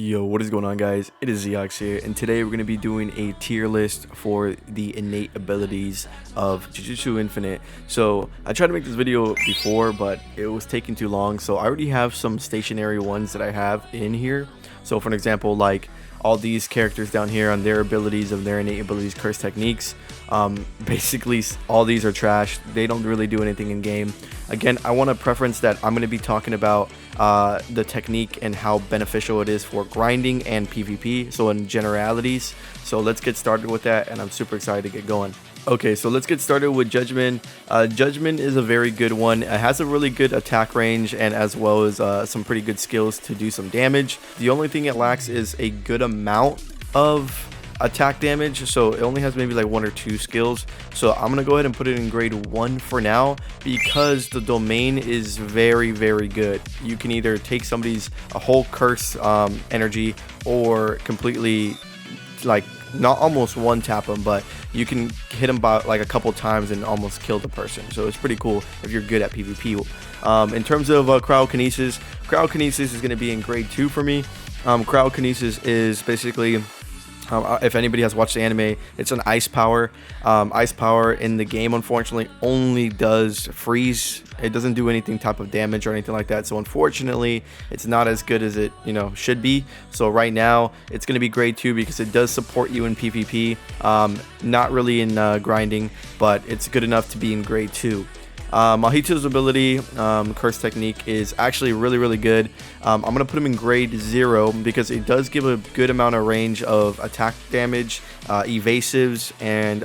Yo, what is going on, guys? It is Xzeoxe here, and today we're going to be doing a tier list for the innate abilities of Jujutsu Infinite. So I tried to make this video before, but it was taking too long, so I already have some stationary ones that I have in here. So for an example, like all these characters down here on their abilities of their innate abilities, curse techniques, basically all these are trash. They don't really do anything in game. Again, I want to preference that I'm going to be talking about the technique and how beneficial it is for grinding and PvP, so in generalities. So let's get started with that, and I'm super excited to get going. Okay, so let's get started with Judgment. Judgment is a very good one. It has a really good attack range and as well as some pretty good skills to do some damage. The only thing it lacks is a good amount of attack damage, so it only has maybe like 1 or 2 skills. So I'm gonna go ahead and put it in grade 1 for now, because the domain is very good. You can either take somebody's a whole curse energy, or completely, like, not almost one tap them, but you can hit them by like a couple times and almost kill the person. So it's pretty cool if you're good at PvP. In terms of cryokinesis is going to be in grade 2 for me. Cryokinesis is basically, if anybody has watched the anime, it's an ice power. Ice power in the game, unfortunately, only does freeze. It doesn't do anything type of damage or anything like that. So unfortunately, it's not as good as it should be. So right now, it's going to be grade 2 because it does support you in PvP. Not really in grinding, but it's good enough to be in grade 2. Mahito's ability, curse technique, is actually really good. I'm going to put him in grade 0 because it does give a good amount of range of attack damage, evasives, and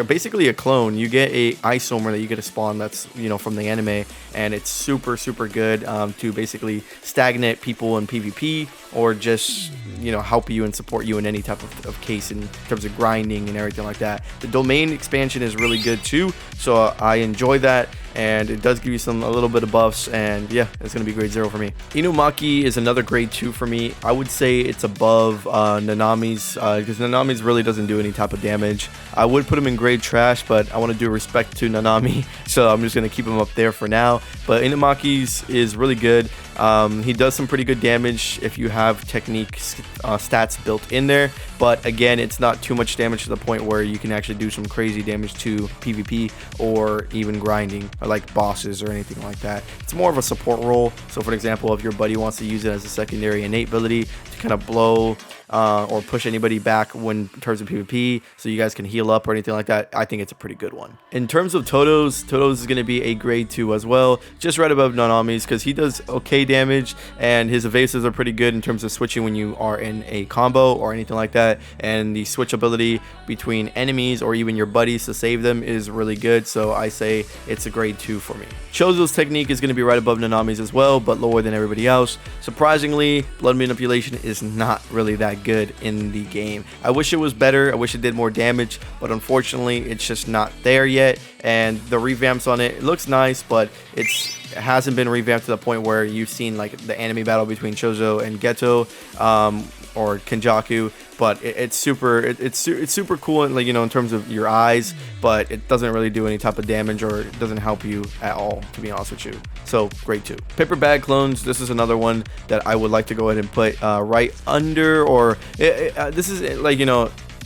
basically a clone. You get a isomer that you get to spawn that's from the anime, and it's super good to basically stagnate people in PvP, or just help you and support you in any type of case in terms of grinding and everything like that. The domain expansion is really good too, so I enjoy that, and it does give you a little bit of buffs, and yeah, it's gonna be grade 0 for me. Inumaki is another grade 2 for me. I would say it's above Nanami's, because Nanami's really doesn't do any type of damage. I would put him in grade trash, but I want to do respect to Nanami, so I'm just gonna keep him up there for now. But Inumaki's is really good. He does some pretty good damage if you have technique stats built in there, but again, it's not too much damage to the point where you can actually do some crazy damage to PvP or even grinding, or like bosses or anything like that. It's more of a support role. So for example, if your buddy wants to use it as a secondary innate ability to kind of blow or push anybody back in terms of PvP, so you guys can heal up or anything like that, I think it's a pretty good one. In terms of Todo's is going to be a grade 2 as well, just right above Nanami's, because he does okay damage, and his evasives are pretty good in terms of switching when you are in a combo or anything like that, and the switch ability between enemies or even your buddies to save them is really good, so I say it's a grade 2 for me. Chozo's technique is going to be right above Nanami's as well, but lower than everybody else. Surprisingly, blood manipulation is not really that good in the game. I wish it was better. I wish it did more damage, but unfortunately it's just not there yet. And the revamps on it looks nice, but it hasn't been revamped to the point where you've seen like the anime battle between Chozo and Geto, or Kenjaku. But it's super cool, like in terms of your eyes, but it doesn't really do any type of damage, or it doesn't help you at all, to be honest with you. So grade 2. Paper bag clones, this is another one that I would like to go ahead and put right under, or this is like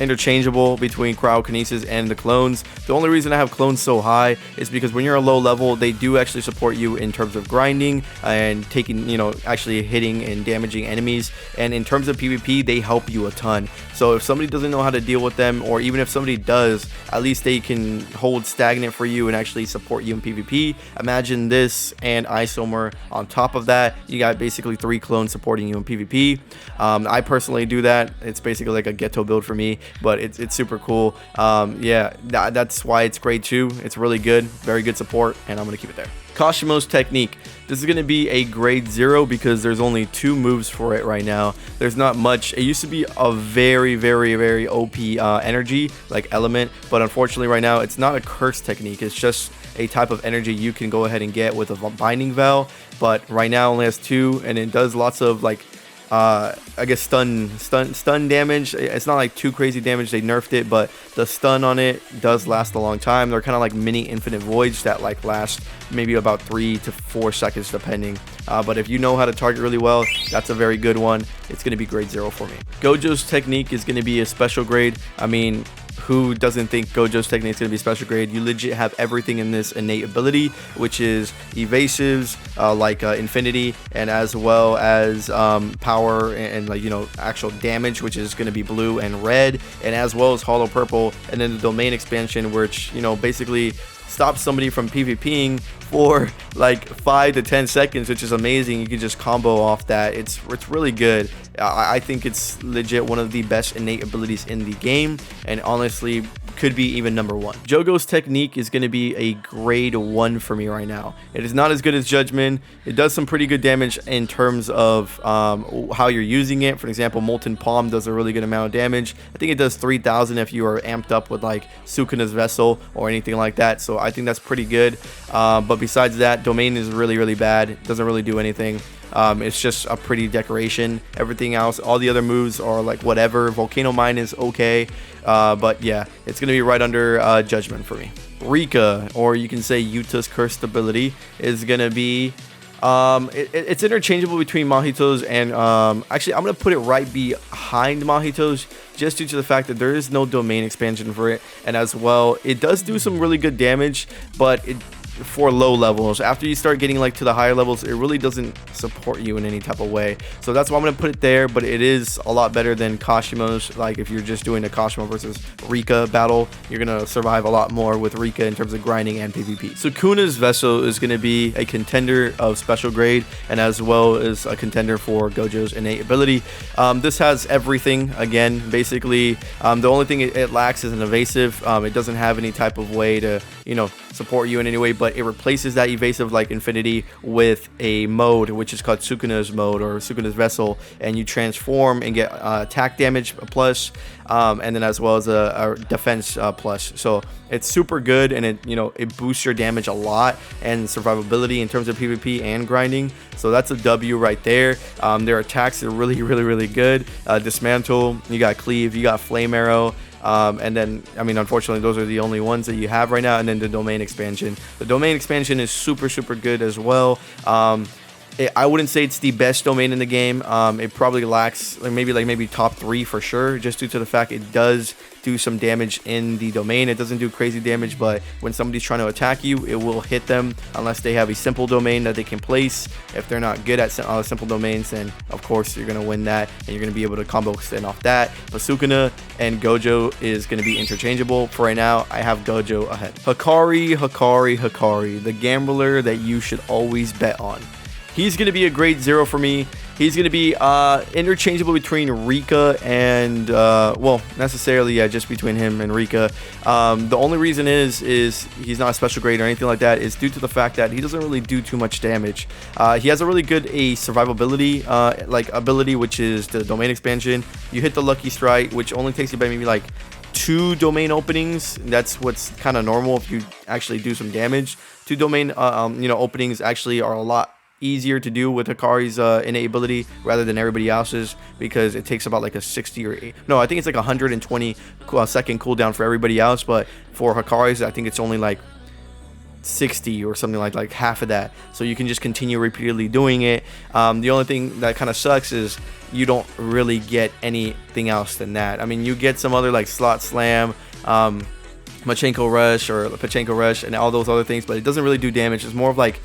interchangeable between cryokinesis and the clones. The only reason I have clones so high is because when you're a low level, they do actually support you in terms of grinding and taking, actually hitting and damaging enemies. And in terms of PvP, they help you a ton. So if somebody doesn't know how to deal with them, or even if somebody does, at least they can hold stagnant for you and actually support you in PvP. Imagine this and Isomer on top of that. You got basically 3 clones supporting you in PvP. I personally do that. It's basically like a ghetto build for me, but it's super cool. Yeah, that's why it's grade 2. It's really good, very good support, and I'm gonna keep it there. Kashimo's technique, this is going to be a grade 0 because there's only 2 moves for it right now. There's not much. It used to be a very OP energy, like element, but unfortunately right now it's not a curse technique. It's just a type of energy you can go ahead and get with a binding vow, but right now it only has 2, and it does lots of like I guess stun damage. It's not like too crazy damage. They nerfed it, but the stun on it does last a long time. They're kind of like mini infinite voids that like last maybe about 3 to 4 seconds depending. But if you know how to target really well, that's a very good one. It's going to be grade 0 for me. Gojo's technique is going to be a special grade. I mean, who doesn't think Gojo's technique is going to be special grade? You legit have everything in this innate ability, which is evasives, like infinity, and as well as power and like, you know, actual damage, which is going to be blue and red, and as well as hollow purple, and then the domain expansion, which, you know, basically stops somebody from PvPing for like 5 to 10 seconds, which is amazing. You can just combo off that. It's really good. I think it's legit one of the best innate abilities in the game, and honestly could be even #1. Jogo's technique is going to be a grade 1 for me right now. It is not as good as Judgment. It does some pretty good damage in terms of how you're using it. For example, Molten Palm does a really good amount of damage. I think it does 3,000 if you are amped up with like Sukuna's Vessel or anything like that. So I think that's pretty good. But besides that, Domain is really bad. It doesn't really do anything. It's just a pretty decoration. Everything else, all the other moves are like whatever. Volcano Mine is okay, but yeah, it's gonna be right under Judgment for me. Rika, or you can say Yuta's cursed ability, is gonna be it's interchangeable between Mahito's and actually I'm gonna put it right behind Mahito's, just due to the fact that there is no domain expansion for it, and as well it does do some really good damage, but it for low levels. After you start getting like to the higher levels, it really doesn't support you in any type of way. So that's why I'm gonna put it there, but it is a lot better than Kashimo's. Like if you're just doing a Kashimo versus Rika battle, you're gonna survive a lot more with Rika in terms of grinding and PvP. Sukuna's Vessel is gonna be a contender of special grade, and as well as a contender for Gojo's innate ability. This has everything again, basically. The only thing it lacks is an evasive. It doesn't have any type of way to, you know, support you in any way, but it replaces that evasive like infinity with a mode which is called Sukuna's mode or Sukuna's Vessel, and you transform and get attack damage plus, and then as well as a defense plus. So it's super good, and it, you know, it boosts your damage a lot and survivability in terms of PvP and grinding. So that's a W right there. Their attacks are really good. Dismantle, you got Cleave, you got Flame Arrow. And then, I mean, unfortunately, those are the only ones that you have right now. And then the domain expansion. The domain expansion is super good as well. I wouldn't say it's the best domain in the game. It probably lacks maybe top 3 for sure, just due to the fact it does do some damage in the domain. It doesn't do crazy damage, but when somebody's trying to attack you, it will hit them unless they have a simple domain that they can place. If they're not good at simple domains, then of course you're going to win that, and you're going to be able to combo extend off that. But Sukuna and Gojo is going to be interchangeable. For right now, I have Gojo ahead. Hakari, the gambler that you should always bet on. He's going to be a grade 0 for me. He's going to be interchangeable between Rika and, well, necessarily, yeah, just between him and Rika. The only reason is he's not a special grade or anything like that is due to the fact that he doesn't really do too much damage. He has a really good survivability ability, which is the domain expansion. You hit the Lucky Strike, which only takes you by maybe like 2 domain openings. That's what's kind of normal if you actually do some damage. 2 domain openings actually are a lot easier to do with Hakari's innate ability rather than everybody else's, because it takes about like a 60 or 8, no, I think it's like 120 second cooldown for everybody else, but for Hakari's I think it's only like 60 or something like half of that. So you can just continue repeatedly doing it. The only thing that kind of sucks is you don't really get anything else than that. I mean, you get some other like Slot Slam, Pachinko Rush and all those other things, but it doesn't really do damage. It's more of like,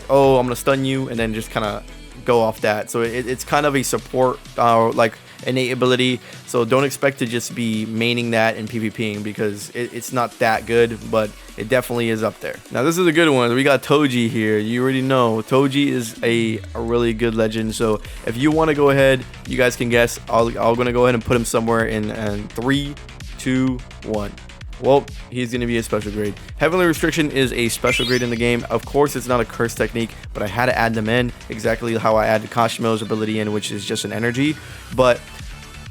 oh, I'm gonna stun you and then just kind of go off that. So it's kind of a support like innate ability, so don't expect to just be maining that in PvPing, because it's not that good, but it definitely is up there. Now this is a good one. We got Toji here. You already know Toji is a really good legend, so if you want to go ahead, you guys can guess. I'm gonna go ahead and put him somewhere in 3, 2, 1. Well, he's going to be a special grade. Heavenly Restriction is a special grade in the game. Of course, it's not a curse technique, but I had to add them in exactly how I added Kashimo's ability in, which is just an energy. But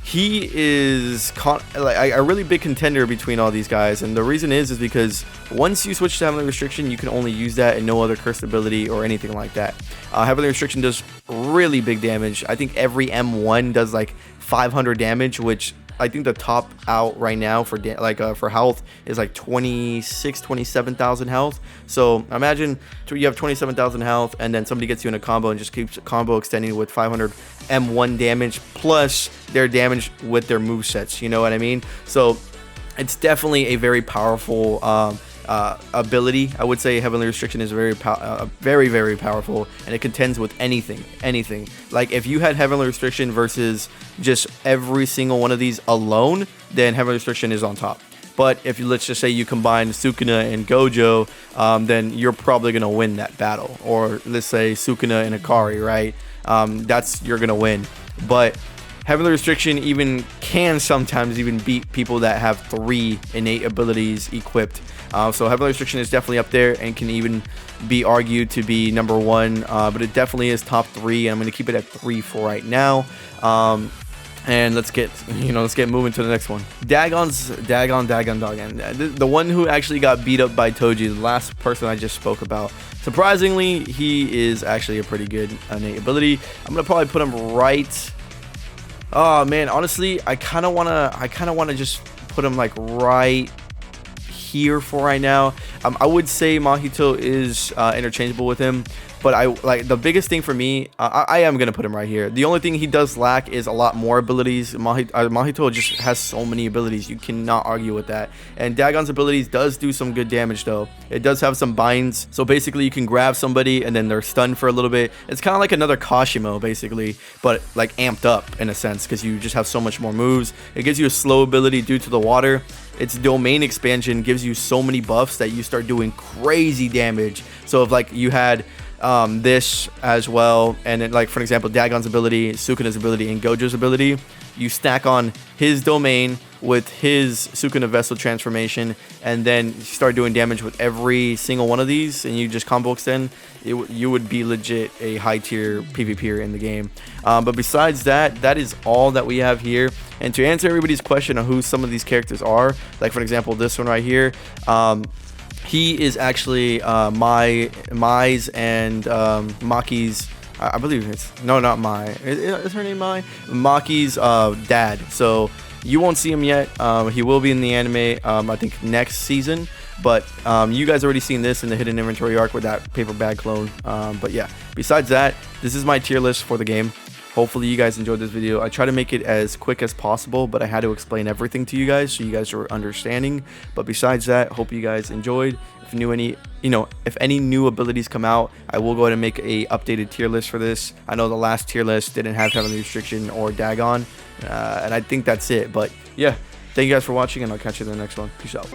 he is like a really big contender between all these guys, and the reason is because once you switch to Heavenly Restriction, you can only use that and no other cursed ability or anything like that. Heavenly Restriction does really big damage. I think every M1 does like 500 damage, which I think the top out right now for for health is like 27,000 health. So imagine you have 27,000 health, and then somebody gets you in a combo and just keeps combo extending with 500 M1 damage plus their damage with their movesets. You know what I mean? So it's definitely a very powerful ability. I would say Heavenly Restriction is very very powerful, and it contends with anything. Like if you had Heavenly Restriction versus just every single one of these alone, then Heavenly Restriction is on top. But if you, let's just say you combine Sukuna and Gojo, then you're probably gonna win that battle. Or let's say Sukuna and Hakari, right? You're gonna win. But Heavenly Restriction even can sometimes even beat people that have 3 innate abilities equipped. So Heavenly Restriction is definitely up there and can even be argued to be number 1, but it definitely is top 3, and I'm going to keep it at 3 for right now. And let's get moving to the next one. Dagon. The one who actually got beat up by Toji, the last person I just spoke about. Surprisingly, he is actually a pretty good innate ability. I'm going to probably put him right. Oh man, honestly, I kind of wanna just put him like right here for right now. I would say Mahito is interchangeable with him, but the biggest thing for me, I am gonna put him right here. The only thing he does lack is a lot more abilities. Mahito just has so many abilities, you cannot argue with that. And Dagon's abilities does do some good damage though. It does have some binds, so basically you can grab somebody and then they're stunned for a little bit. It's kind of like another Kashimo basically, but like amped up in a sense, because you just have so much more moves. It gives you a slow ability due to the water. Its domain expansion gives you so many buffs that you start doing crazy damage. So if like you had this as well, and then like for example Dagon's ability, Sukuna's ability, and Gojo's ability, you stack on his domain with his Sukuna vessel transformation, and then you start doing damage with every single one of these, and you just combo extend, you would be legit a high tier PvPer in the game. But besides that, that is all that we have here. And to answer everybody's question on who some of these characters are, like for example this one right here, he is actually Mai's and Maki's, I believe it's, no, not Mai. Is her name Mai? Maki's dad. So you won't see him yet. He will be in the anime, I think next season. But you guys already seen this in the hidden inventory arc with that paper bag clone. But yeah, besides that, this is my tier list for the game. Hopefully you guys enjoyed this video. I try to make it as quick as possible, but I had to explain everything to you guys so you guys are understanding. But besides that, hope you guys enjoyed. If any new abilities come out, I will go ahead and make a updated tier list for this. I know the last tier list didn't have Heavenly Restriction or Dagon, and I think that's it. But yeah, thank you guys for watching, and I'll catch you in the next one. Peace out.